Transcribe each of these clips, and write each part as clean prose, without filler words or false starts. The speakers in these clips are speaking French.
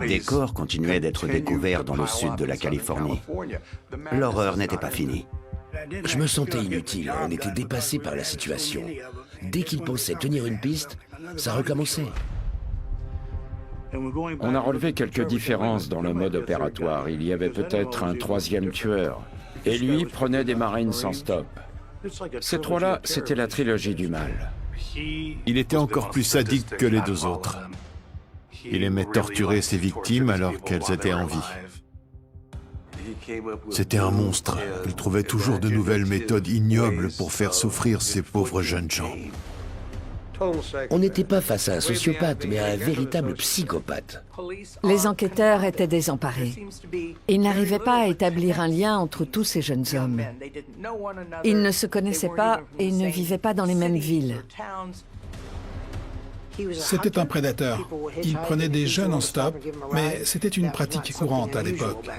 Des corps continuaient d'être découverts dans le sud de la Californie. L'horreur n'était pas finie. Je me sentais inutile, on était dépassé par la situation. Dès qu'ils pensaient tenir une piste, ça recommençait. On a relevé quelques différences dans le mode opératoire. Il y avait peut-être un troisième tueur. Et lui prenait des marines sans stop. Ces trois-là, c'était la trilogie du mal. Il était encore plus sadique que les deux autres. Il aimait torturer ses victimes alors qu'elles étaient en vie. C'était un monstre. Il trouvait toujours de nouvelles méthodes ignobles pour faire souffrir ces pauvres jeunes gens. On n'était pas face à un sociopathe, mais à un véritable psychopathe. Les enquêteurs étaient désemparés. Ils n'arrivaient pas à établir un lien entre tous ces jeunes hommes. Ils ne se connaissaient pas et ils ne vivaient pas dans les mêmes villes. C'était un prédateur. Il prenait des jeunes en stop, mais c'était une pratique courante à l'époque.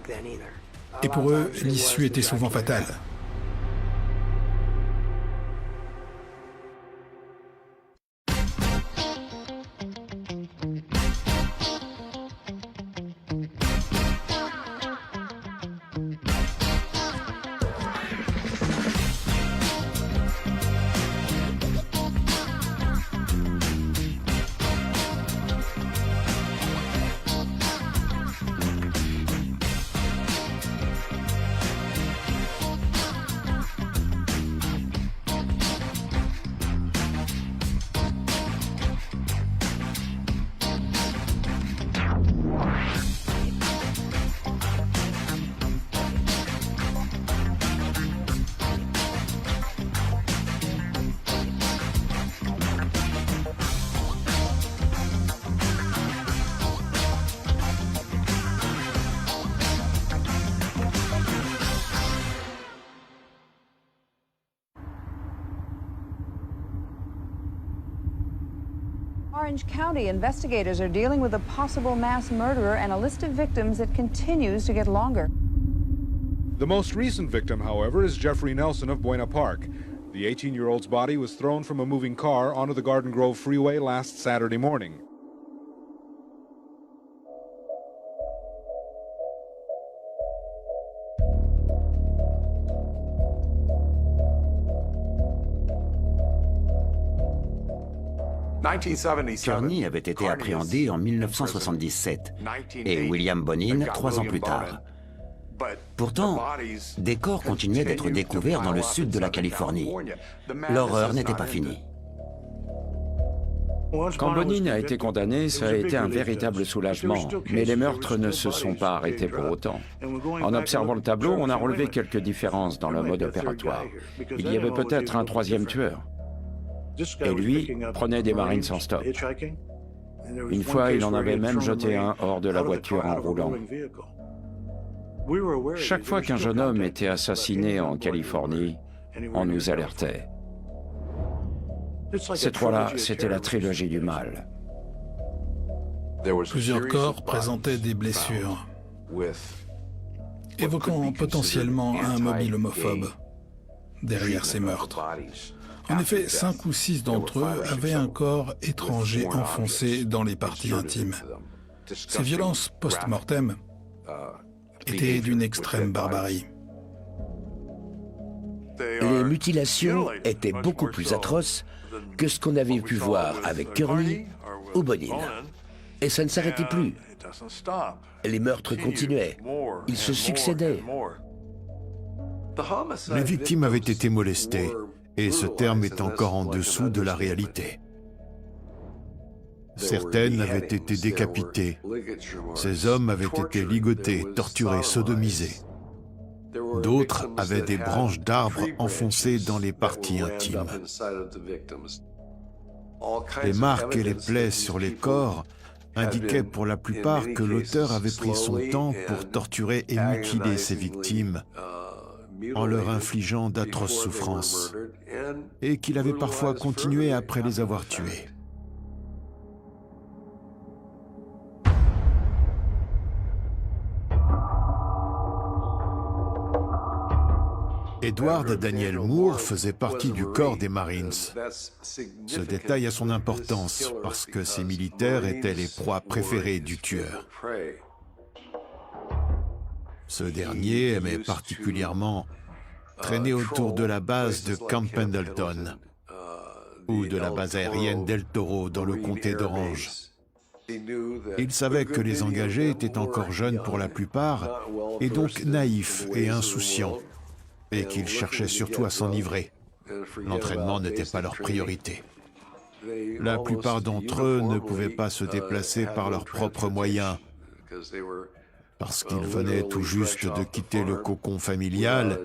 Et pour eux, l'issue était souvent fatale. Orange County investigators are dealing with a possible mass murderer and a list of victims that continues to get longer. The most recent victim, however, is Jeffrey Nelson of Buena Park. The 18-year-old's body was thrown from a moving car onto the Garden Grove Freeway last Saturday morning. Kearney avait été appréhendé en 1977 et William Bonin 3 ans plus tard. Pourtant, des corps continuaient d'être découverts dans le sud de la Californie. L'horreur n'était pas finie. Quand Bonin a été condamné, ça a été un véritable soulagement, mais les meurtres ne se sont pas arrêtés pour autant. En observant le tableau, on a relevé quelques différences dans le mode opératoire. Il y avait peut-être un troisième tueur. Et lui prenait des marines sans stop. Une fois, il en avait même jeté un hors de la voiture en roulant. Chaque fois qu'un jeune homme était assassiné en Californie, on nous alertait. Ces trois-là, c'était la trilogie du mal. Plusieurs corps présentaient des blessures, évoquant potentiellement un mobile homophobe derrière ces meurtres. En effet, 5 ou 6 d'entre eux avaient un corps étranger enfoncé dans les parties intimes. Ces violences post-mortem étaient d'une extrême barbarie. Les mutilations étaient beaucoup plus atroces que ce qu'on avait pu voir avec Kearney ou Bonin. Et ça ne s'arrêtait plus. Les meurtres continuaient. Ils se succédaient. Les victimes avaient été molestées, et ce terme est encore en dessous de la réalité. Certaines avaient été décapitées. Ces hommes avaient été ligotés, torturés, sodomisés. D'autres avaient des branches d'arbres enfoncées dans les parties intimes. Les marques et les plaies sur les corps indiquaient pour la plupart que l'auteur avait pris son temps pour torturer et mutiler ses victimes en leur infligeant d'atroces souffrances, et qu'il avait parfois continué après les avoir tués. Edward Daniel Moore faisait partie du corps des Marines. Ce détail a son importance parce que ces militaires étaient les proies préférées du tueur. Ce dernier aimait particulièrement traîner autour de la base de Camp Pendleton ou de la base aérienne d'El Toro dans le comté d'Orange. Il savait que les engagés étaient encore jeunes pour la plupart et donc naïfs et insouciants, et qu'ils cherchaient surtout à s'enivrer. L'entraînement n'était pas leur priorité. La plupart d'entre eux ne pouvaient pas se déplacer par leurs propres moyens, parce qu'ils venaient tout juste de quitter le cocon familial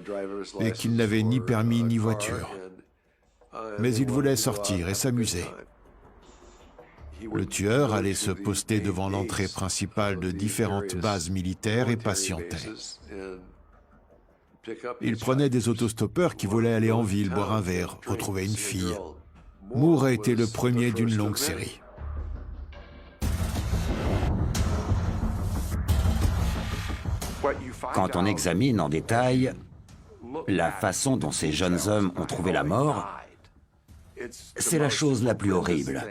et qu'ils n'avaient ni permis ni voiture. Mais ils voulaient sortir et s'amuser. Le tueur allait se poster devant l'entrée principale de différentes bases militaires et patientait. Il prenait des autostoppeurs qui voulaient aller en ville boire un verre, retrouver une fille. Moore a été le premier d'une longue série. Quand on examine en détail la façon dont ces jeunes hommes ont trouvé la mort, c'est la chose la plus horrible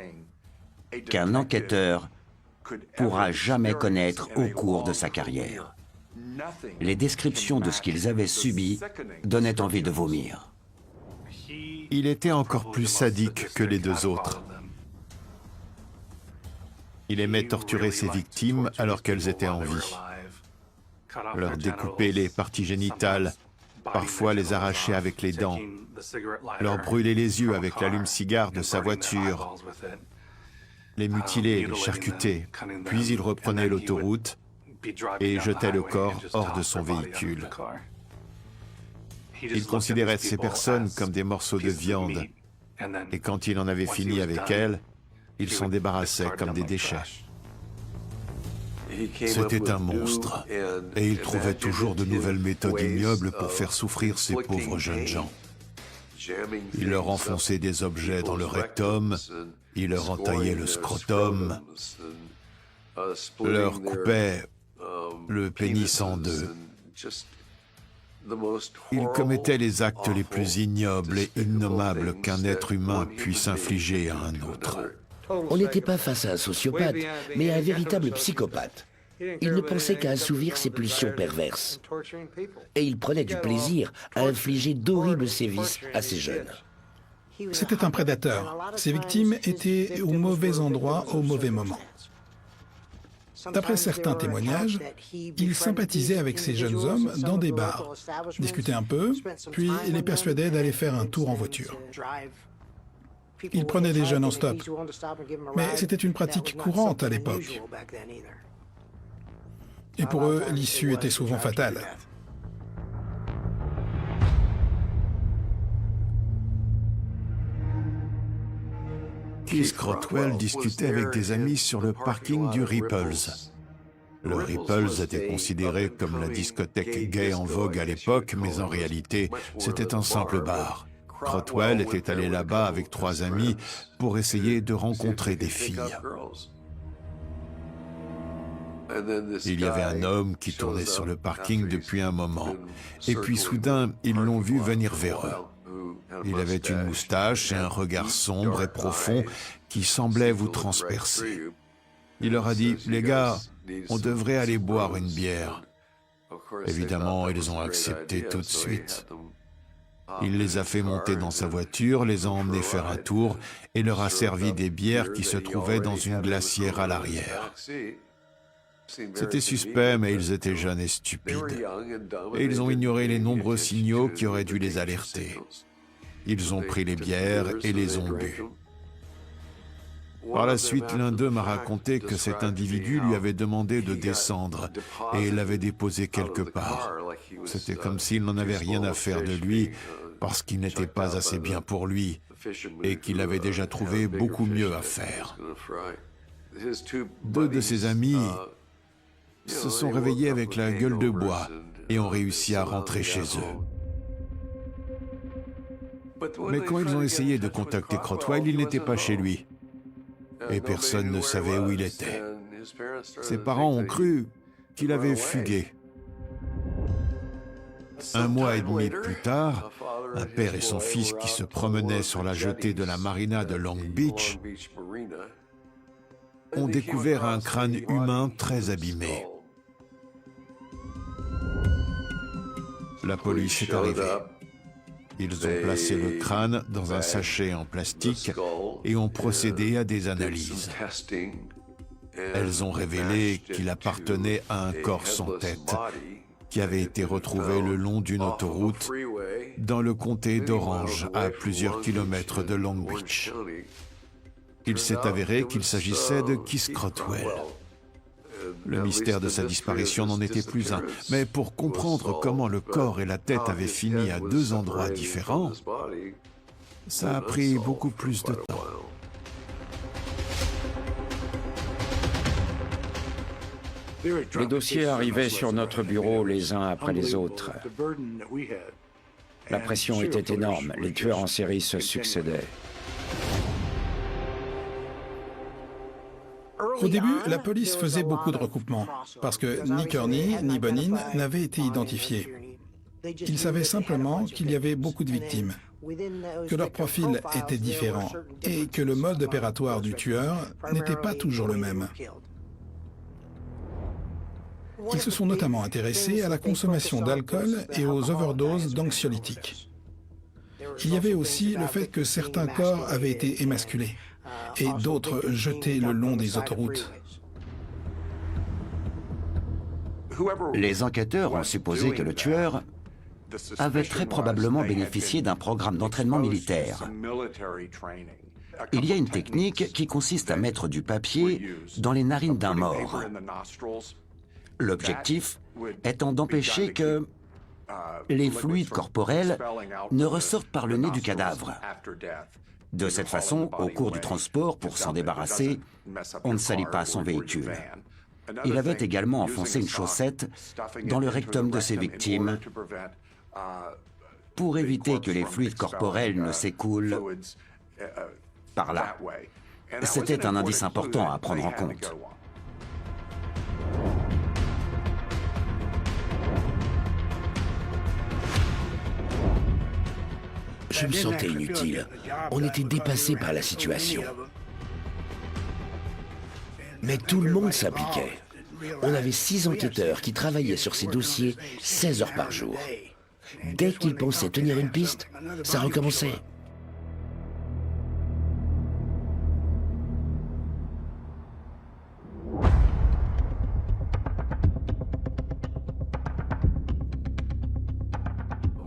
qu'un enquêteur pourra jamais connaître au cours de sa carrière. Les descriptions de ce qu'ils avaient subi donnaient envie de vomir. Il était encore plus sadique que les deux autres. Il aimait torturer ses victimes alors qu'elles étaient en vie. Leur découper les parties génitales, parfois les arracher avec les dents, leur brûler les yeux avec l'allume-cigare de sa voiture, les mutiler, les charcuter, puis il reprenait l'autoroute et jetait le corps hors de son véhicule. Il considérait ces personnes comme des morceaux de viande, et quand il en avait fini avec elles, il s'en débarrassait comme des déchets. C'était un monstre, et il trouvait toujours de nouvelles méthodes ignobles pour faire souffrir ces pauvres jeunes gens. Il leur enfonçait des objets dans le rectum, il leur entaillait le scrotum, leur coupait le pénis en deux. Il commettait les actes les plus ignobles et innommables qu'un être humain puisse infliger à un autre. On n'était pas face à un sociopathe, mais à un véritable psychopathe. Il ne pensait qu'à assouvir ses pulsions perverses. Et il prenait du plaisir à infliger d'horribles sévices à ces jeunes. C'était un prédateur. Ses victimes étaient au mauvais endroit au mauvais moment. D'après certains témoignages, il sympathisait avec ces jeunes hommes dans des bars, discutait un peu, puis les persuadait d'aller faire un tour en voiture. Il prenait des jeunes en stop, mais c'était une pratique courante à l'époque. Et pour eux, l'issue était souvent fatale. Keith Crotwell discutait avec des amis sur le parking du Ripples. Le Ripples était considéré comme la discothèque gay en vogue à l'époque, mais en réalité, c'était un simple bar. Crotwell était allé là-bas avec 3 amis pour essayer de rencontrer des filles. Il y avait un homme qui tournait sur le parking depuis un moment, et puis soudain, ils l'ont vu venir vers eux. Il avait une moustache et un regard sombre et profond qui semblait vous transpercer. Il leur a dit « Les gars, on devrait aller boire une bière. » Évidemment, ils ont accepté tout de suite. Il les a fait monter dans sa voiture, les a emmenés faire un tour et leur a servi des bières qui se trouvaient dans une glacière à l'arrière. C'était suspect, mais ils étaient jeunes et stupides. Et ils ont ignoré les nombreux signaux qui auraient dû les alerter. Ils ont pris les bières et les ont bu. Par la suite, l'un d'eux m'a raconté que cet individu lui avait demandé de descendre et l'avait déposé quelque part. C'était comme s'il n'en avait rien à faire de lui parce qu'il n'était pas assez bien pour lui et qu'il avait déjà trouvé beaucoup mieux à faire. 2 de ses amis se sont réveillés avec la gueule de bois et ont réussi à rentrer chez eux. Mais quand ils ont essayé de contacter Crotwell, il n'était pas chez lui. Et personne ne savait où il était. Ses parents ont cru qu'il avait fugué. Un mois et demi plus tard, un père et son fils qui se promenaient sur la jetée de la marina de Long Beach ont découvert un crâne humain très abîmé. La police est arrivée. Ils ont placé le crâne dans un sachet en plastique et ont procédé à des analyses. Elles ont révélé qu'il appartenait à un corps sans tête qui avait été retrouvé le long d'une autoroute dans le comté d'Orange, à plusieurs kilomètres de Long Beach. Il s'est avéré qu'il s'agissait de Keith Crotwell. Le mystère de sa disparition n'en était plus un, mais pour comprendre comment le corps et la tête avaient fini à deux endroits différents, ça a pris beaucoup plus de temps. Les dossiers arrivaient sur notre bureau les uns après les autres. La pression était énorme, les tueurs en série se succédaient. Au début, la police faisait beaucoup de recoupements, parce que ni Kearney ni Bonin n'avaient été identifiés. Ils savaient simplement qu'il y avait beaucoup de victimes, que leur profil était différent et que le mode opératoire du tueur n'était pas toujours le même. Ils se sont notamment intéressés à la consommation d'alcool et aux overdoses d'anxiolytiques. Il y avait aussi le fait que certains corps avaient été émasculés et d'autres jetés le long des autoroutes. Les enquêteurs ont supposé que le tueur avait très probablement bénéficié d'un programme d'entraînement militaire. Il y a une technique qui consiste à mettre du papier dans les narines d'un mort. L'objectif étant d'empêcher que les fluides corporels ne ressortent par le nez du cadavre. De cette façon, au cours du transport, pour s'en débarrasser, on ne salit pas son véhicule. Il avait également enfoncé une chaussette dans le rectum de ses victimes pour éviter que les fluides corporels ne s'écoulent par là. C'était un indice important à prendre en compte. Je me sentais inutile. On était dépassés par la situation. Mais tout le monde s'impliquait. On avait 6 enquêteurs qui travaillaient sur ces dossiers 16 heures par jour. Dès qu'ils pensaient tenir une piste, ça recommençait.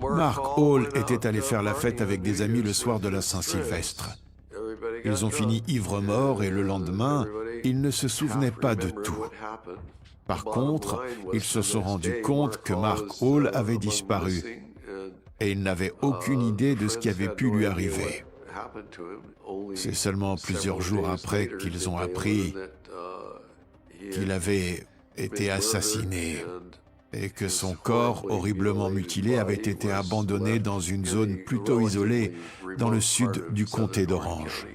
Mark Hall était allé faire la fête avec des amis le soir de la Saint-Sylvestre. Ils ont fini ivre-mort et le lendemain, ils ne se souvenaient pas de tout. Par contre, ils se sont rendus compte que Mark Hall avait disparu et ils n'avaient aucune idée de ce qui avait pu lui arriver. C'est seulement plusieurs jours après qu'ils ont appris qu'il avait été assassiné et que son corps, horriblement mutilé, avait été abandonné dans une zone plutôt isolée dans le sud du comté d'Orange.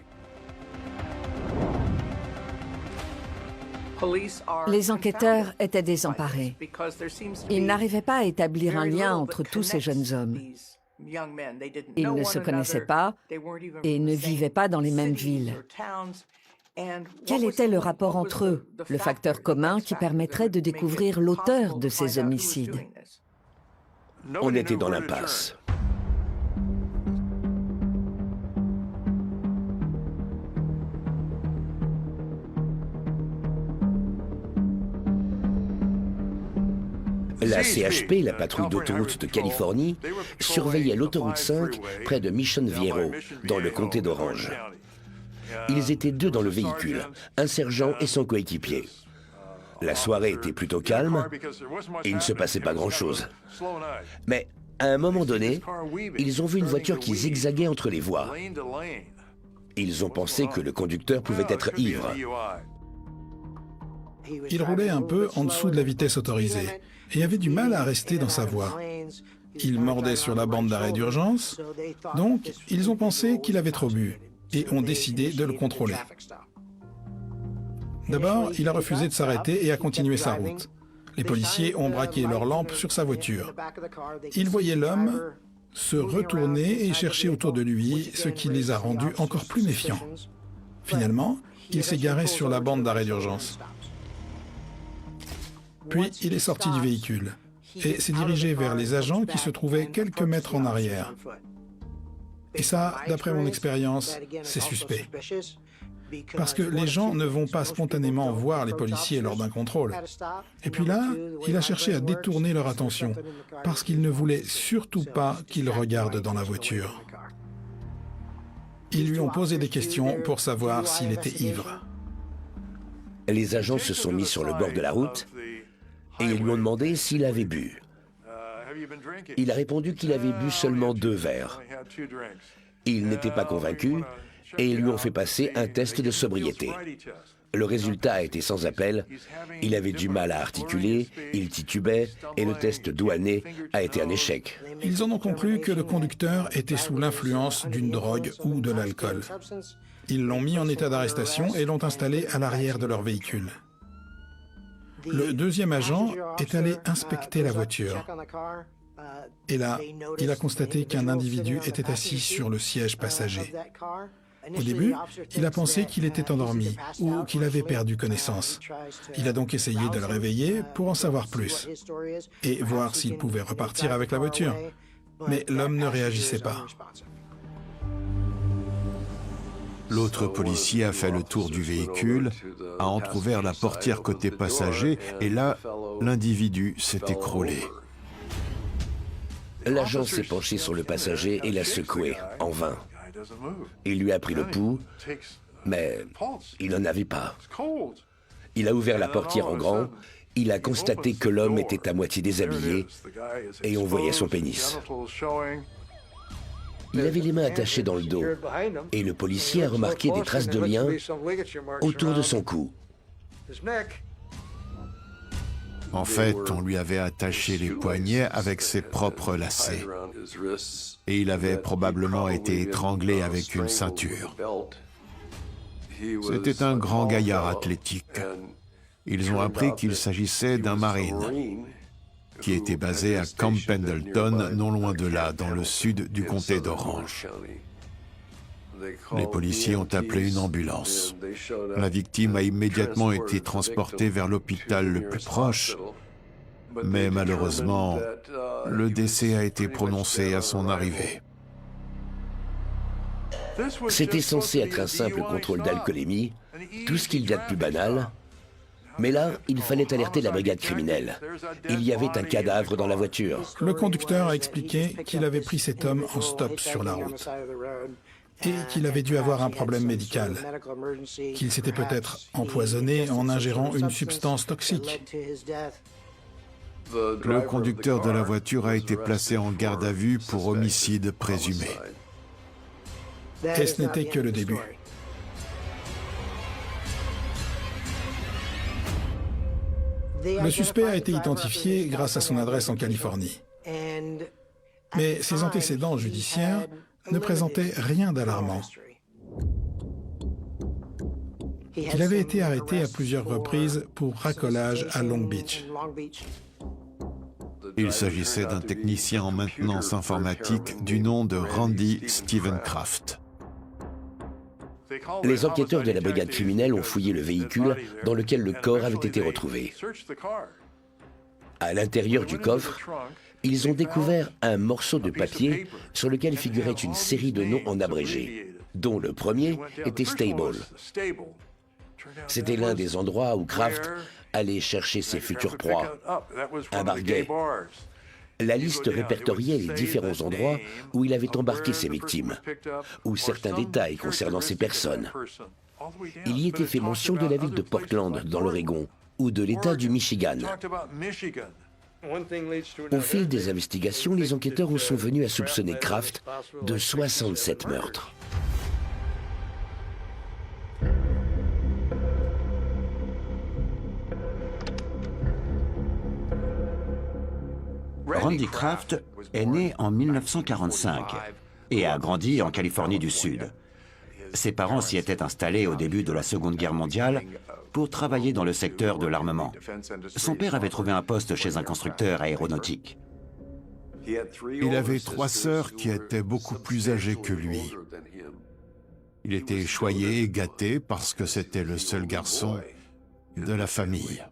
Les enquêteurs étaient désemparés. Ils n'arrivaient pas à établir un lien entre tous ces jeunes hommes. Ils ne se connaissaient pas et ne vivaient pas dans les mêmes villes. Quel était le rapport entre eux, le facteur commun qui permettrait de découvrir l'auteur de ces homicides? On était dans l'impasse. La CHP, la patrouille d'autoroute de Californie, surveillait l'autoroute 5 près de Mission Viejo, dans le comté d'Orange. Ils étaient 2 dans le véhicule, un sergent et son coéquipier. La soirée était plutôt calme et il ne se passait pas grand-chose. Mais à un moment donné, ils ont vu une voiture qui zigzaguait entre les voies. Ils ont pensé que le conducteur pouvait être ivre. Il roulait un peu en dessous de la vitesse autorisée et avait du mal à rester dans sa voie. Il mordait sur la bande d'arrêt d'urgence, donc ils ont pensé qu'il avait trop bu et ont décidé de le contrôler. D'abord, il a refusé de s'arrêter et a continué sa route. Les policiers ont braqué leur lampe sur sa voiture. Ils voyaient l'homme se retourner et chercher autour de lui, ce qui les a rendus encore plus méfiants. Finalement, il s'est garé sur la bande d'arrêt d'urgence. Puis, il est sorti du véhicule et s'est dirigé vers les agents qui se trouvaient quelques mètres en arrière. Et ça, d'après mon expérience, c'est suspect. Parce que les gens ne vont pas spontanément voir les policiers lors d'un contrôle. Et puis là, il a cherché à détourner leur attention, parce qu'il ne voulait surtout pas qu'ils regardent dans la voiture. Ils lui ont posé des questions pour savoir s'il était ivre. Les agents se sont mis sur le bord de la route et ils lui ont demandé s'il avait bu. Il a répondu qu'il avait bu seulement 2 verres. Il n'était pas convaincu et ils lui ont fait passer un test de sobriété. Le résultat a été sans appel. Il avait du mal à articuler, il titubait et le test douanier a été un échec. Ils en ont conclu que le conducteur était sous l'influence d'une drogue ou de l'alcool. Ils l'ont mis en état d'arrestation et l'ont installé à l'arrière de leur véhicule. Le deuxième agent est allé inspecter la voiture. Et là, il a constaté qu'un individu était assis sur le siège passager. Au début, il a pensé qu'il était endormi ou qu'il avait perdu connaissance. Il a donc essayé de le réveiller pour en savoir plus et voir s'il pouvait repartir avec la voiture. Mais l'homme ne réagissait pas. L'autre policier a fait le tour du véhicule, a entrouvert la portière côté passager et là, l'individu s'est écroulé. L'agent s'est penché sur le passager et l'a secoué, en vain. Il lui a pris le pouls, mais il n'en avait pas. Il a ouvert la portière en grand, il a constaté que l'homme était à moitié déshabillé et on voyait son pénis. Il avait les mains attachées dans le dos et le policier a remarqué des traces de liens autour de son cou. En fait, on lui avait attaché les poignets avec ses propres lacets. Et il avait probablement été étranglé avec une ceinture. C'était un grand gaillard athlétique. Ils ont appris qu'il s'agissait d'un Marine qui était basé à Camp Pendleton, non loin de là, dans le sud du comté d'Orange. Les policiers ont appelé une ambulance. La victime a immédiatement été transportée vers l'hôpital le plus proche, mais malheureusement, le décès a été prononcé à son arrivée. C'était censé être un simple contrôle d'alcoolémie, tout ce qu'il y a de plus banal. Mais là, il fallait alerter la brigade criminelle. Il y avait un cadavre dans la voiture. Le conducteur a expliqué qu'il avait pris cet homme en stop sur la route et qu'il avait dû avoir un problème médical, qu'il s'était peut-être empoisonné en ingérant une substance toxique. Le conducteur de la voiture a été placé en garde à vue pour homicide présumé. Et ce n'était que le début. Le suspect a été identifié grâce à son adresse en Californie. Mais ses antécédents judiciaires ne présentaient rien d'alarmant. Il avait été arrêté à plusieurs reprises pour racolage à Long Beach. Il s'agissait d'un technicien en maintenance informatique du nom de Randy Stevencraft. Les enquêteurs de la brigade criminelle ont fouillé le véhicule dans lequel le corps avait été retrouvé. À l'intérieur du coffre, ils ont découvert un morceau de papier sur lequel figurait une série de noms en abrégé, dont le premier était Stable. C'était l'un des endroits où Kraft allait chercher ses futures proies, un bar gay. La liste répertoriait les différents endroits où il avait embarqué ses victimes, ou certains détails concernant ces personnes. Il y était fait mention de la ville de Portland, dans l'Oregon, ou de l'État du Michigan. Au fil des investigations, les enquêteurs sont venus à soupçonner Kraft de 67 meurtres. Randy Kraft est né en 1945 et a grandi en Californie du Sud. Ses parents s'y étaient installés au début de la Seconde Guerre mondiale pour travailler dans le secteur de l'armement. Son père avait trouvé un poste chez un constructeur aéronautique. Il avait 3 sœurs qui étaient beaucoup plus âgées que lui. Il était choyé et gâté parce que c'était le seul garçon de la famille.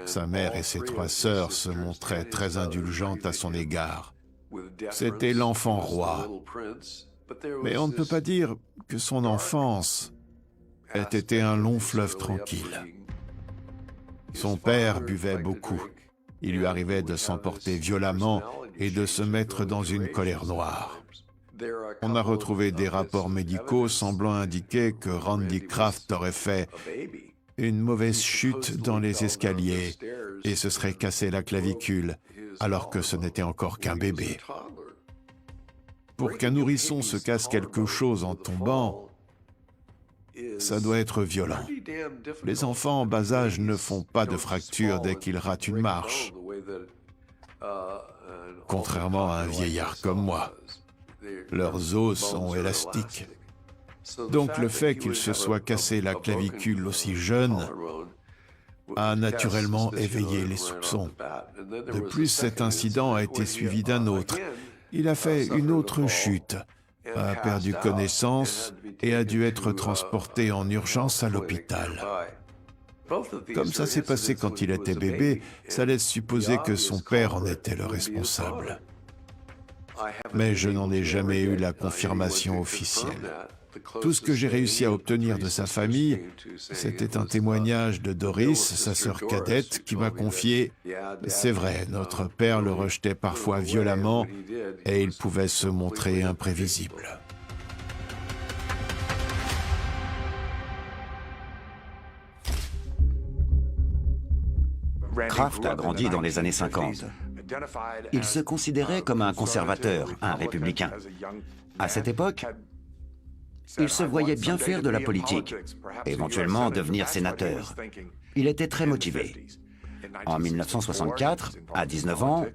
Sa mère et ses 3 sœurs se montraient très indulgentes à son égard. C'était l'enfant roi. Mais on ne peut pas dire que son enfance ait été un long fleuve tranquille. Son père buvait beaucoup. Il lui arrivait de s'emporter violemment et de se mettre dans une colère noire. On a retrouvé des rapports médicaux semblant indiquer que Randy Kraft aurait fait une mauvaise chute dans les escaliers et se serait cassé la clavicule, alors que ce n'était encore qu'un bébé. Pour qu'un nourrisson se casse quelque chose en tombant, ça doit être violent. Les enfants en bas âge ne font pas de fracture dès qu'ils ratent une marche, contrairement à un vieillard comme moi. Leurs os sont élastiques. Donc le fait qu'il se soit cassé la clavicule aussi jeune a naturellement éveillé les soupçons. De plus, cet incident a été suivi d'un autre. Il a fait une autre chute, a perdu connaissance et a dû être transporté en urgence à l'hôpital. Comme ça s'est passé quand il était bébé, ça laisse supposer que son père en était le responsable. Mais je n'en ai jamais eu la confirmation officielle. Tout ce que j'ai réussi à obtenir de sa famille, c'était un témoignage de Doris, sa sœur cadette, qui m'a confié « C'est vrai, notre père le rejetait parfois violemment et il pouvait se montrer imprévisible. » Kraft a grandi dans les années 50. Il se considérait comme un conservateur, un républicain. À cette époque, il se voyait bien faire de la politique, éventuellement devenir sénateur. Il était très motivé. En 1964, à 19 ans,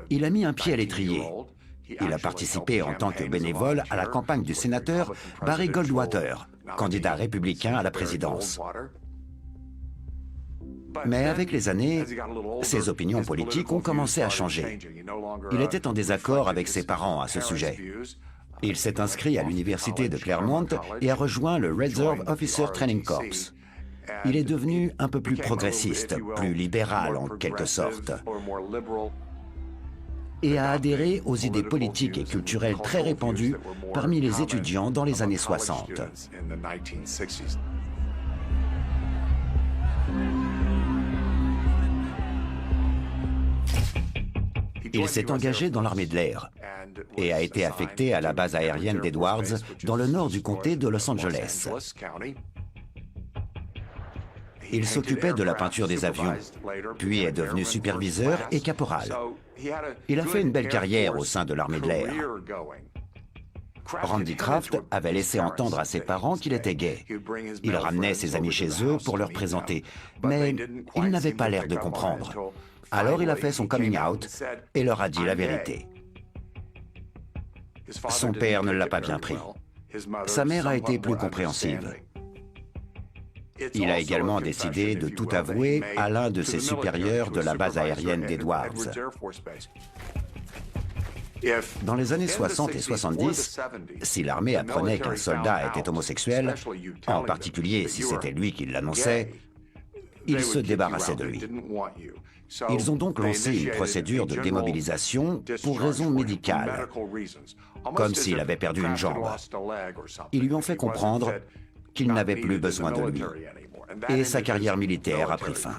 il a mis un pied à l'étrier. Il a participé en tant que bénévole à la campagne du sénateur Barry Goldwater, candidat républicain à la présidence. Mais avec les années, ses opinions politiques ont commencé à changer. Il était en désaccord avec ses parents à ce sujet. Il s'est inscrit à l'université de Claremont et a rejoint le Reserve Officer Training Corps. Il est devenu un peu plus progressiste, plus libéral en quelque sorte, et a adhéré aux idées politiques et culturelles très répandues parmi les étudiants dans les années 60. Il s'est engagé dans l'armée de l'air et a été affecté à la base aérienne d'Edwards dans le nord du comté de Los Angeles. Il s'occupait de la peinture des avions, puis est devenu superviseur et caporal. Il a fait une belle carrière au sein de l'armée de l'air. Randy Kraft avait laissé entendre à ses parents qu'il était gay. Il ramenait ses amis chez eux pour leur présenter, mais ils n'avaient pas l'air de comprendre. Alors il a fait son coming out et leur a dit la vérité. Son père ne l'a pas bien pris. Sa mère a été plus compréhensive. Il a également décidé de tout avouer à l'un de ses supérieurs de la base aérienne d'Edwards. Dans les années 60 et 70, si l'armée apprenait qu'un soldat était homosexuel, en particulier si c'était lui qui l'annonçait, ils se débarrassaient de lui. Ils ont donc lancé une procédure de démobilisation pour raisons médicales, comme s'il avait perdu une jambe. Ils lui ont fait comprendre qu'il n'avait plus besoin de lui, et sa carrière militaire a pris fin.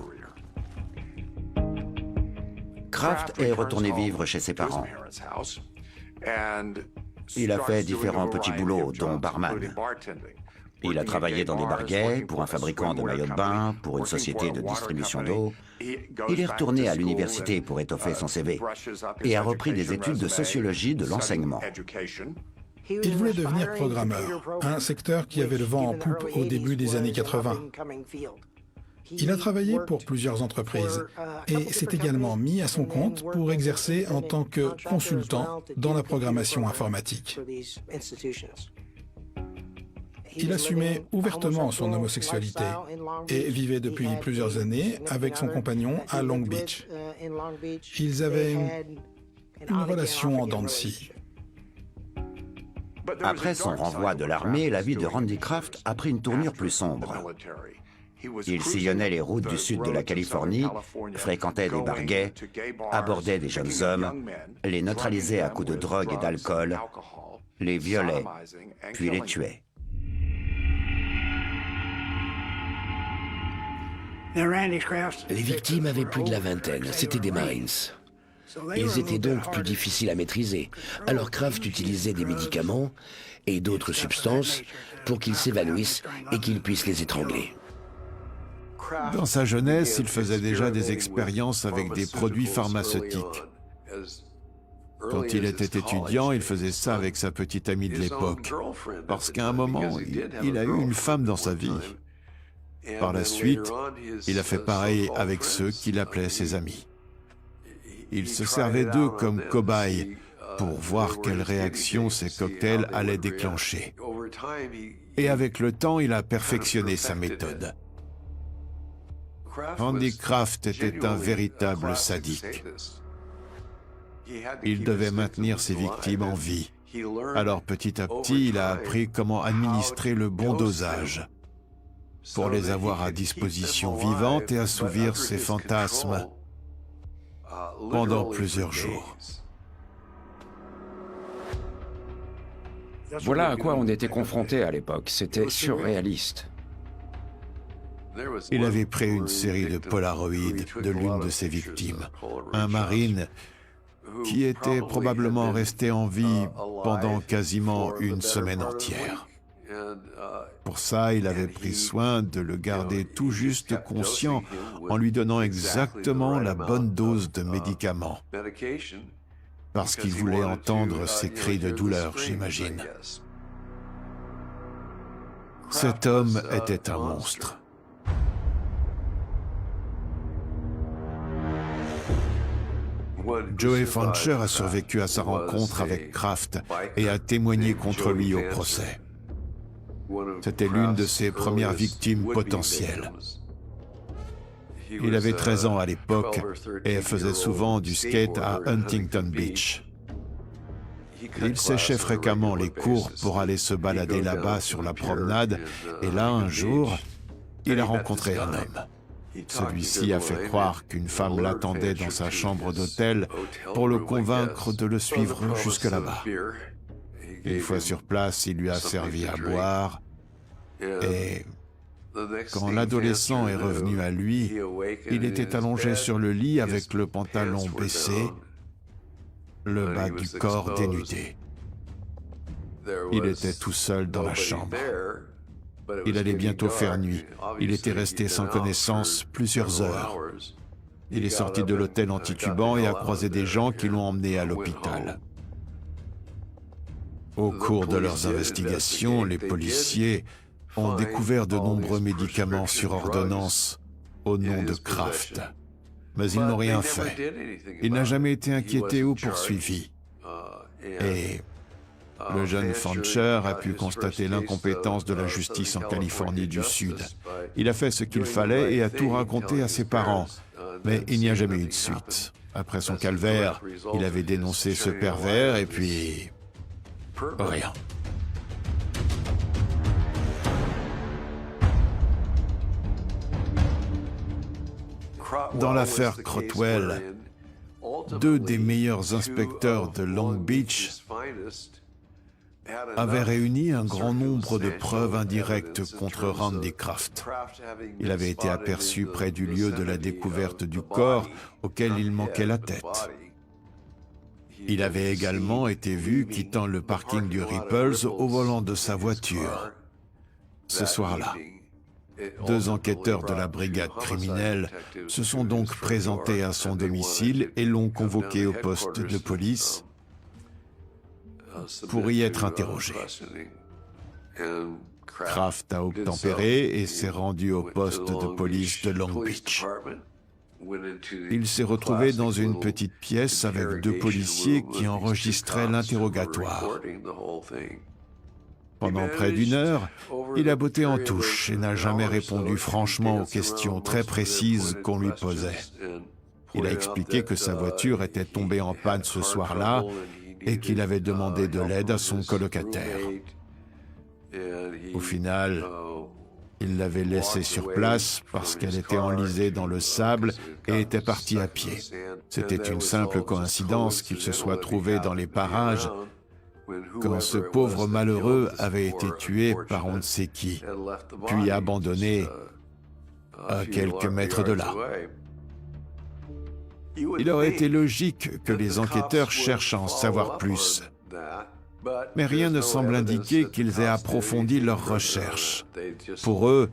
Kraft est retourné vivre chez ses parents. Il a fait différents petits boulots, dont barman. Il a travaillé dans des bars gays, pour un fabricant de maillots de bain, pour une société de distribution d'eau. Il est retourné à l'université pour étoffer son CV et a repris des études de sociologie de l'enseignement. Il voulait devenir programmeur, un secteur qui avait le vent en poupe au début des années 80. Il a travaillé pour plusieurs entreprises et s'est également mis à son compte pour exercer en tant que consultant dans la programmation informatique. Il assumait ouvertement son homosexualité et vivait depuis plusieurs années avec son compagnon à Long Beach. Ils avaient une relation en dents de scie. Après son renvoi de l'armée, la vie de Randy Kraft a pris une tournure plus sombre. Il sillonnait les routes du sud de la Californie, fréquentait des bars gays, abordait des jeunes hommes, les neutralisait à coups de drogue et d'alcool, les violait, puis les tuait. Les victimes avaient plus de la vingtaine, c'étaient des Marines. Ils étaient donc plus difficiles à maîtriser, alors Kraft utilisait des médicaments et d'autres substances pour qu'ils s'évanouissent et qu'ils puissent les étrangler. Dans sa jeunesse, il faisait déjà des expériences avec des produits pharmaceutiques. Quand il était étudiant, il faisait ça avec sa petite amie de l'époque, parce qu'à un moment, il a eu une femme dans sa vie. Par la suite, il a fait pareil avec ceux qu'il appelait ses amis. Il se servait d'eux comme cobayes pour voir quelle réaction ces cocktails allaient déclencher. Et avec le temps, il a perfectionné sa méthode. Randy Kraft était un véritable sadique. Il devait maintenir ses victimes en vie. Alors petit à petit, il a appris comment administrer le bon dosage pour les avoir à disposition vivantes et assouvir ses fantasmes pendant plusieurs jours. Voilà à quoi on était confronté à l'époque. C'était surréaliste. Il avait pris une série de polaroïdes de l'une de ses victimes, un Marine qui était probablement resté en vie pendant quasiment une semaine entière. Pour ça, il avait pris soin de le garder tout juste conscient en lui donnant exactement la bonne dose de médicaments. Parce qu'il voulait entendre ses cris de douleur, j'imagine. Cet homme était un monstre. Joey Fancher a survécu à sa rencontre avec Kraft et a témoigné contre lui au procès. C'était l'une de ses premières victimes potentielles. Il avait 13 ans à l'époque et faisait souvent du skate à Huntington Beach. Il séchait fréquemment les cours pour aller se balader là-bas sur la promenade, et là, un jour, il a rencontré un homme. Celui-ci a fait croire qu'une femme l'attendait dans sa chambre d'hôtel pour le convaincre de le suivre jusque là-bas. Une fois sur place, il lui a servi à boire, et quand l'adolescent est revenu à lui, il était allongé sur le lit avec le pantalon baissé, le bas du corps dénudé. Il était tout seul dans la chambre. Il allait bientôt faire nuit. Il était resté sans connaissance plusieurs heures. Il est sorti de l'hôtel en titubant et a croisé des gens qui l'ont emmené à l'hôpital. Au cours de leurs investigations, les policiers ont découvert de nombreux médicaments sur ordonnance au nom de Kraft. Mais ils n'ont rien fait. Il n'a jamais été inquiété ou poursuivi. Et le jeune Fancher a pu constater l'incompétence de la justice en Californie du Sud. Il a fait ce qu'il fallait et a tout raconté à ses parents, mais il n'y a jamais eu de suite. Après son calvaire, il avait dénoncé ce pervers et puis... rien. Dans l'affaire Crotwell, deux des meilleurs inspecteurs de Long Beach avaient réuni un grand nombre de preuves indirectes contre Randy Kraft. Il avait été aperçu près du lieu de la découverte du corps auquel il manquait la tête. Il avait également été vu quittant le parking du Ripples au volant de sa voiture. Ce soir-là, deux enquêteurs de la brigade criminelle se sont donc présentés à son domicile et l'ont convoqué au poste de police pour y être interrogé. Kraft a obtempéré et s'est rendu au poste de police de Long Beach. Il s'est retrouvé dans une petite pièce avec deux policiers qui enregistraient l'interrogatoire. Pendant près d'une heure, il a botté en touche et n'a jamais répondu franchement aux questions très précises qu'on lui posait. Il a expliqué que sa voiture était tombée en panne ce soir-là et qu'il avait demandé de l'aide à son colocataire. Au final, il l'avait laissée sur place parce qu'elle était enlisée dans le sable et était partie à pied. C'était une simple coïncidence qu'il se soit trouvé dans les parages quand ce pauvre malheureux avait été tué par on ne sait qui, puis abandonné à quelques mètres de là. Il aurait été logique que les enquêteurs cherchent à en savoir plus, mais rien ne semble indiquer qu'ils aient approfondi leurs recherches. Pour eux,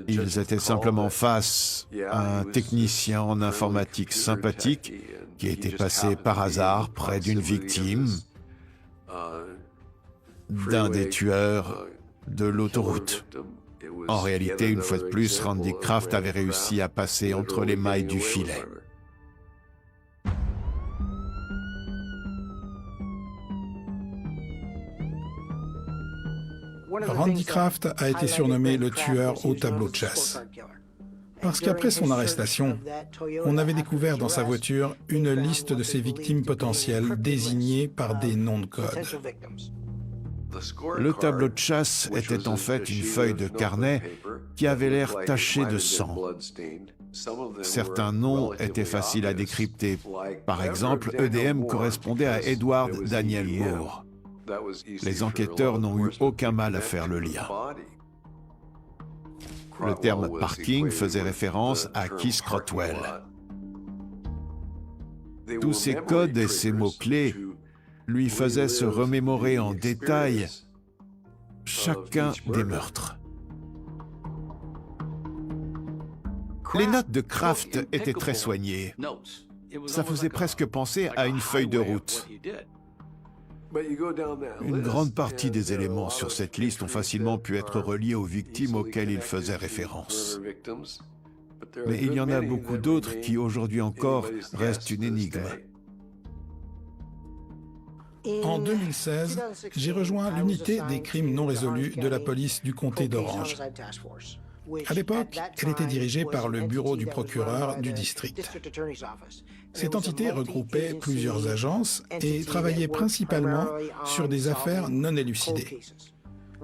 ils étaient simplement face à un technicien en informatique sympathique qui était passé par hasard près d'une victime d'un des tueurs de l'autoroute. En réalité, une fois de plus, Randy Kraft avait réussi à passer entre les mailles du filet. Randy Kraft a été surnommé le tueur au tableau de chasse. Parce qu'après son arrestation, on avait découvert dans sa voiture une liste de ses victimes potentielles désignées par des noms de code. Le tableau de chasse était en fait une feuille de carnet qui avait l'air tachée de sang. Certains noms étaient faciles à décrypter. Par exemple, EDM correspondait à Edward Daniel Moore. Les enquêteurs n'ont eu aucun mal à faire le lien. Le terme parking faisait référence à Keith Crotwell. Tous ces codes et ces mots-clés lui faisaient se remémorer en détail chacun des meurtres. Les notes de Kraft étaient très soignées. Ça faisait presque penser à une feuille de route. Une grande partie des éléments sur cette liste ont facilement pu être reliés aux victimes auxquelles il faisait référence. Mais il y en a beaucoup d'autres qui, aujourd'hui encore, restent une énigme. En 2016, j'ai rejoint l'unité des crimes non résolus de la police du comté d'Orange. À l'époque, elle était dirigée par le bureau du procureur du district. Cette entité regroupait plusieurs agences et travaillait principalement sur des affaires non élucidées.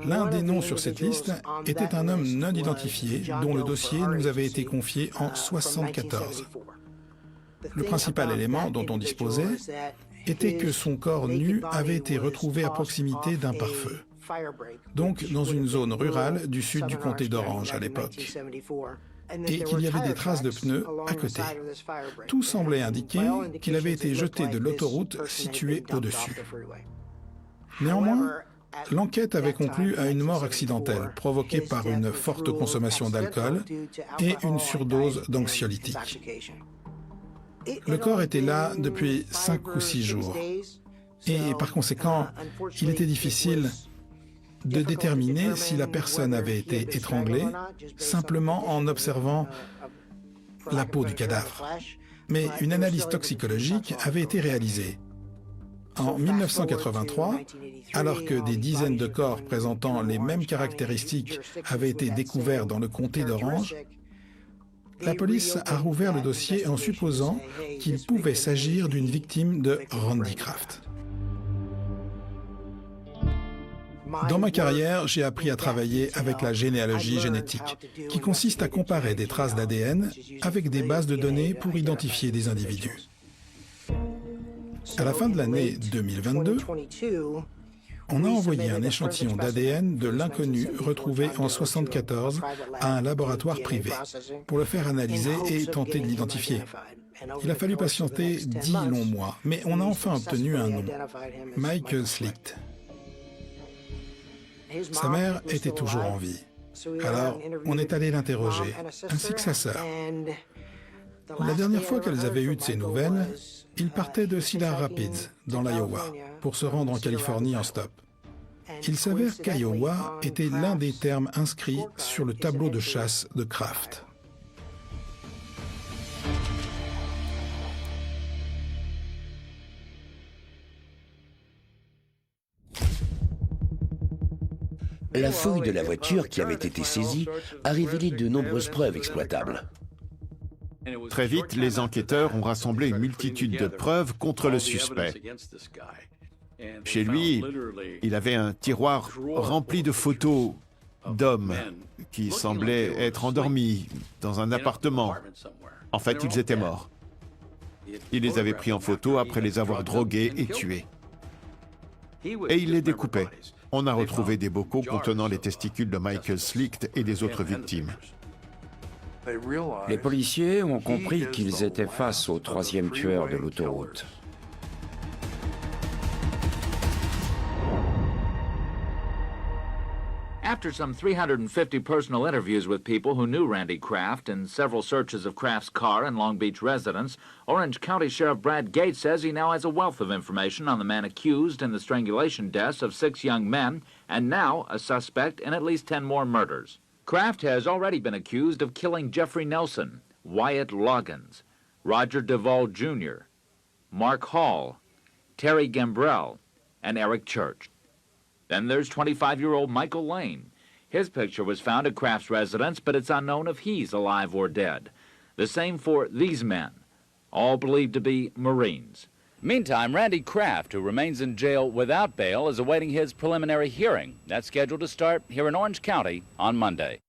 L'un des noms sur cette liste était un homme non identifié dont le dossier nous avait été confié en 1974. Le principal élément dont on disposait était que son corps nu avait été retrouvé à proximité d'un pare-feu, donc dans une zone rurale du sud du comté d'Orange à l'époque, et qu'il y avait des traces de pneus à côté. Tout semblait indiquer qu'il avait été jeté de l'autoroute située au-dessus. Néanmoins, l'enquête avait conclu à une mort accidentelle provoquée par une forte consommation d'alcool et une surdose d'anxiolytiques. Le corps était là depuis 5 ou 6 jours, et par conséquent, il était difficile de déterminer si la personne avait été étranglée simplement en observant la peau du cadavre. Mais une analyse toxicologique avait été réalisée. En 1983, alors que des dizaines de corps présentant les mêmes caractéristiques avaient été découverts dans le comté d'Orange, la police a rouvert le dossier en supposant qu'il pouvait s'agir d'une victime de Randy Kraft. Dans ma carrière, j'ai appris à travailler avec la généalogie génétique, qui consiste à comparer des traces d'ADN avec des bases de données pour identifier des individus. À la fin de l'année 2022, on a envoyé un échantillon d'ADN de l'inconnu retrouvé en 1974 à un laboratoire privé pour le faire analyser et tenter de l'identifier. Il a fallu patienter 10 longs mois, mais on a enfin obtenu un nom, Mike Slicht. Sa mère était toujours en vie. Alors, on est allé l'interroger, ainsi que sa sœur. La dernière fois qu'elles avaient eu de ses nouvelles, ils partaient de Cedar Rapids, dans l'Iowa, pour se rendre en Californie en stop. Il s'avère qu'Iowa était l'un des termes inscrits sur le tableau de chasse de Kraft. La fouille de la voiture qui avait été saisie a révélé de nombreuses preuves exploitables. Très vite, les enquêteurs ont rassemblé une multitude de preuves contre le suspect. Chez lui, il avait un tiroir rempli de photos d'hommes qui semblaient être endormis dans un appartement. En fait, ils étaient morts. Il les avait pris en photo après les avoir drogués et tués. Et il les découpait. On a retrouvé des bocaux contenant les testicules de Michael Slicht et des autres victimes. Les policiers ont compris qu'ils étaient face au troisième tueur de l'autoroute. After some 350 personal interviews with people who knew Randy Kraft and several searches of Kraft's car and Long Beach residence, Orange County Sheriff Brad Gates says he now has a wealth of information on the man accused in the strangulation deaths of 6 young men and now a suspect in at least 10 more murders. Kraft has already been accused of killing Jeffrey Nelson, Wyatt Loggins, Roger Duvall Jr., Mark Hall, Terry Gambrell, and Eric Church. Then there's 25-year-old Michael Lane. His picture was found at Kraft's residence, but it's unknown if he's alive or dead. The same for these men, all believed to be Marines. Meantime, Randy Kraft, who remains in jail without bail, is awaiting his preliminary hearing. That's scheduled to start here in Orange County on Monday.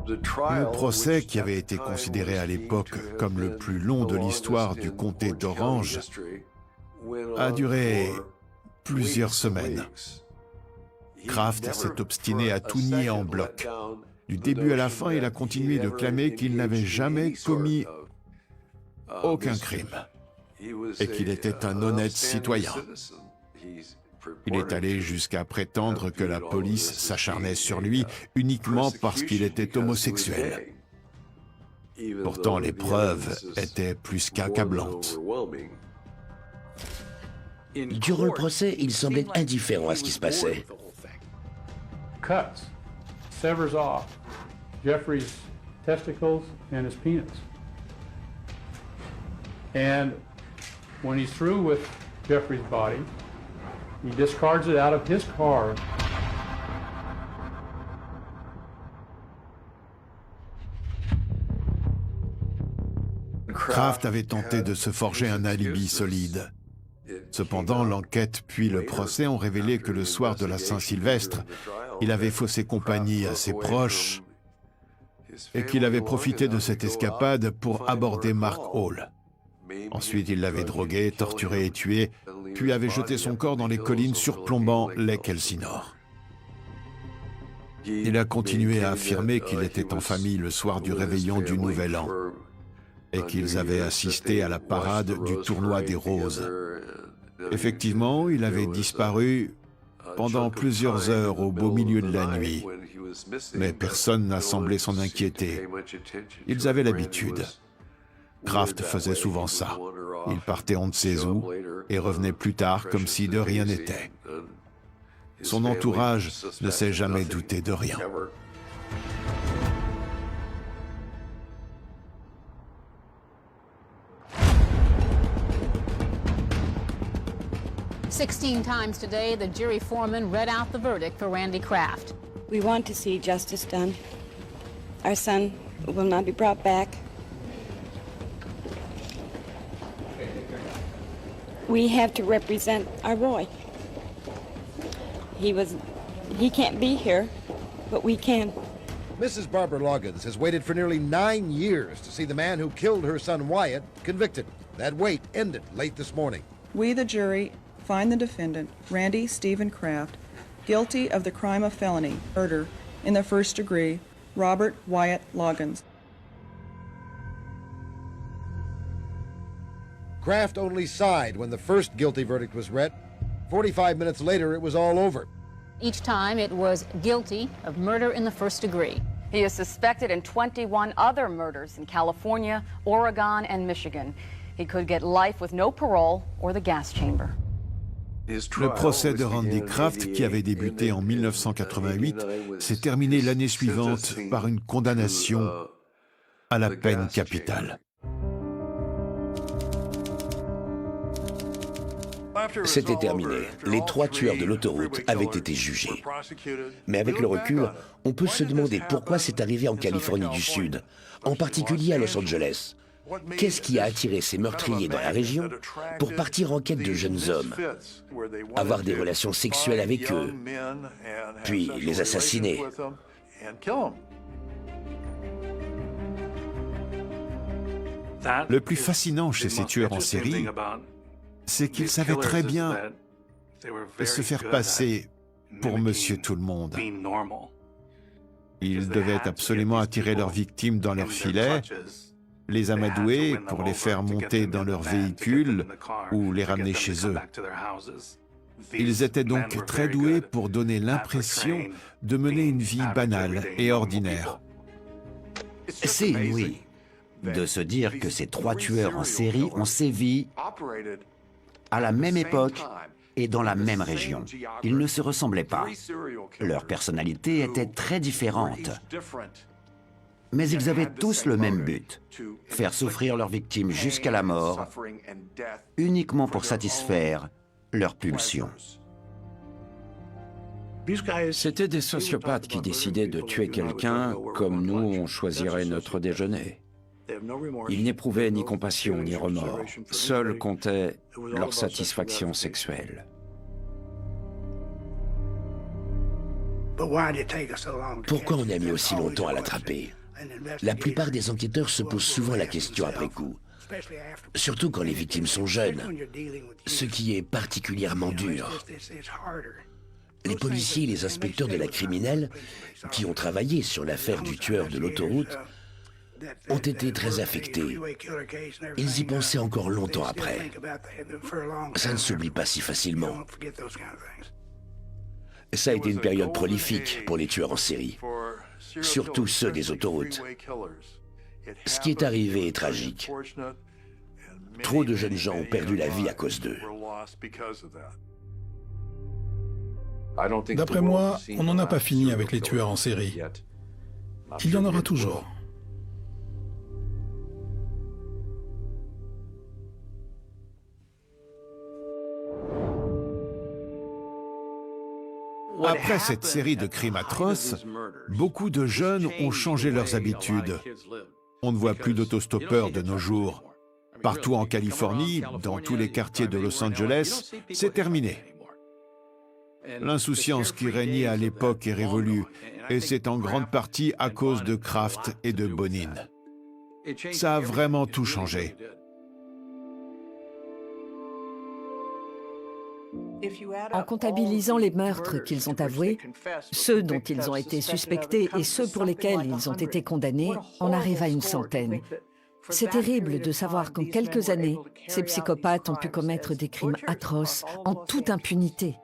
Le procès, qui avait été considéré à l'époque comme le plus long de l'histoire du comté d'Orange, a duré plusieurs semaines. Kraft s'est obstiné à tout nier en bloc. Du début à la fin, il a continué de clamer qu'il n'avait jamais commis aucun crime et qu'il était un honnête citoyen. Il est allé jusqu'à prétendre que la police s'acharnait sur lui uniquement parce qu'il était homosexuel. Pourtant, les preuves étaient plus qu'accablantes. Durant le procès, il semblait indifférent à ce qui se passait. Cuts, severs off Jeffrey's testicles and his penis. And when he's through with Jeffrey's body, he discards it out of his car. Kraft avait tenté de se forger un alibi solide. Cependant, l'enquête puis le procès ont révélé que le soir de la Saint-Sylvestre, il avait faussé compagnie à ses proches et qu'il avait profité de cette escapade pour aborder Mark Hall. Ensuite, il l'avait drogué, torturé et tué, puis avait jeté son corps dans les collines surplombant Lake Elsinore. Il a continué à affirmer qu'il était en famille le soir du réveillon du Nouvel An et qu'ils avaient assisté à la parade du tournoi des roses. Effectivement, il avait disparu pendant plusieurs heures au beau milieu de la nuit, mais personne n'a semblé s'en inquiéter. Ils avaient l'habitude. Kraft faisait souvent ça. Il partait on ne sait où et revenait plus tard comme si de rien n'était. Son entourage ne s'est jamais douté de rien. "16 times today, the jury foreman read out the verdict for Randy Kraft. We want to see justice done. Our son will not be brought back. We have to represent our boy. He can't be here, but we can. Mrs. Barbara Loggins has waited for nearly 9 years to see the man who killed her son Wyatt convicted. That wait ended late this morning. We, the jury, find the defendant, Randy Stephen Kraft, guilty of the crime of felony, murder, in the first degree, Robert Wyatt Loggins. Kraft only sighed when the first guilty verdict was read. 45 minutes later, it was all over. Each time it was guilty of murder in the first degree. He is suspected in 21 other murders in California, Oregon, and Michigan. He could get life with no parole or the gas chamber. Le procès de Randy Kraft, qui avait débuté en 1988, s'est terminé l'année suivante par une condamnation à la peine capitale. C'était terminé. Les 3 tueurs de l'autoroute avaient été jugés. Mais avec le recul, on peut se demander pourquoi c'est arrivé en Californie du Sud, en particulier à Los Angeles. Qu'est-ce qui a attiré ces meurtriers dans la région pour partir en quête de jeunes hommes, avoir des relations sexuelles avec eux, puis les assassiner? Le plus fascinant chez ces tueurs en série, c'est qu'ils savaient très bien se faire passer pour Monsieur Tout-le-Monde. Ils devaient absolument attirer leurs victimes dans leur filet, les amadouer pour les faire monter dans leur véhicule ou les ramener chez eux. Ils étaient donc très doués pour donner l'impression de mener une vie banale et ordinaire. C'est inouï de se dire que ces 3 tueurs en série ont sévi à la même époque et dans la même région. Ils ne se ressemblaient pas. Leurs personnalités étaient très différentes. Mais ils avaient tous le même but, faire souffrir leurs victimes jusqu'à la mort, uniquement pour satisfaire leurs pulsions. C'étaient des sociopathes qui décidaient de tuer quelqu'un comme nous, on choisirait notre déjeuner. Ils n'éprouvaient ni compassion ni remords. Seul comptait leur satisfaction sexuelle. Pourquoi on a mis aussi longtemps à l'attraper? La plupart des enquêteurs se posent souvent la question après coup, surtout quand les victimes sont jeunes, ce qui est particulièrement dur. Les policiers et les inspecteurs de la criminelle qui ont travaillé sur l'affaire du tueur de l'autoroute ont été très affectés. Ils y pensaient encore longtemps après. Ça ne s'oublie pas si facilement. Ça a été une période prolifique pour les tueurs en série, surtout ceux des autoroutes. Ce qui est arrivé est tragique. Trop de jeunes gens ont perdu la vie à cause d'eux. D'après moi, on n'en a pas fini avec les tueurs en série. Il y en aura toujours. Après cette série de crimes atroces, beaucoup de jeunes ont changé leurs habitudes. On ne voit plus d'autostoppeurs de nos jours. Partout en Californie, dans tous les quartiers de Los Angeles, c'est terminé. L'insouciance qui régnait à l'époque est révolue, et c'est en grande partie à cause de Kraft et de Bonin. Ça a vraiment tout changé. En comptabilisant les meurtres qu'ils ont avoués, ceux dont ils ont été suspectés et ceux pour lesquels ils ont été condamnés, on arrive à une centaine. C'est terrible de savoir qu'en quelques années, ces psychopathes ont pu commettre des crimes atroces en toute impunité.